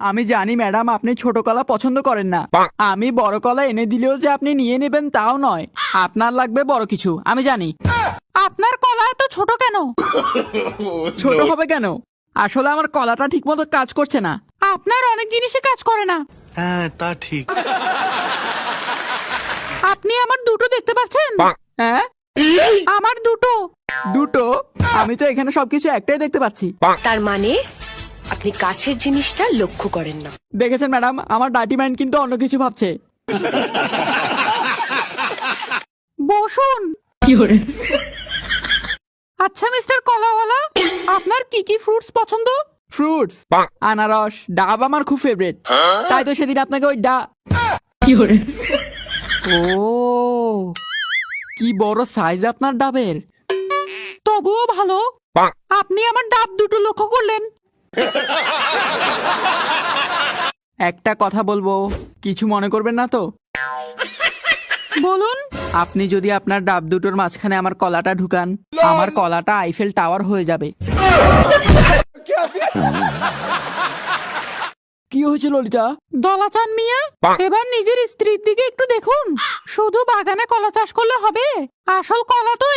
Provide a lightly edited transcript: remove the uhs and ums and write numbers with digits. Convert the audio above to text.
আমি জানি ম্যাডাম আপনি ছোট কলা পছন্দ করেন না। আমি বড় কলা এনে দিলেও যে আপনি নিয়ে নেবেন তাও নয়, আপনার লাগবে বড় কিছু, আমি জানি। আপনার কলা এত ছোট কেন? ছোট হবে কেন? আসলে আমার কলাটা ঠিক মতো কাজ করছে না। আপনার অনেক জিনিসই কাজ করে না। হ্যাঁ তা ঠিক। আপনি আমার দুটো দেখতে পাচ্ছেন? হ্যাঁ, আমার দুটো। দুটো? আমি তো এখানে সবকিছু একটাই দেখতে পাচ্ছি। তার মানে আপনি কাছের জিনিসটা লক্ষ্য করেন না। দেখেছেন ম্যাডাম, আমার ডার্টি মাইন্ড কিন্তু অন্য কিছু ভাবছে। বসুন। আচ্ছা মিস্টার কলাওয়ালা, আপনার কি কি ফ্রুটস পছন্দ? ফ্রুটস? আনারস, ডাব আমার খুব ফেভারিট। তাই তো সেদিন আপনাকে ওই ও, কি বড় সাইজ আপনার ডাবের। তবুও ভালো। আপনি আমার ডাব দুটো লক্ষ্য করলেন। একটা কথা বলবো, কিছু মনে করবেন না তো? বলুন। আপনি যদি আপনার ডাব দুটোর মাঝখানে আমার কলাটা ঢুকান, আমার কলাটা আইফেল টাওয়ার হয়ে যাবে। কি হয়েছে ললিতা? দলাচান মিয়া, এবার নিজের স্ত্রীর দিকে একটু দেখুন। শুধু বাগানে কলা চাষ করলে হবে? আসল কলা তো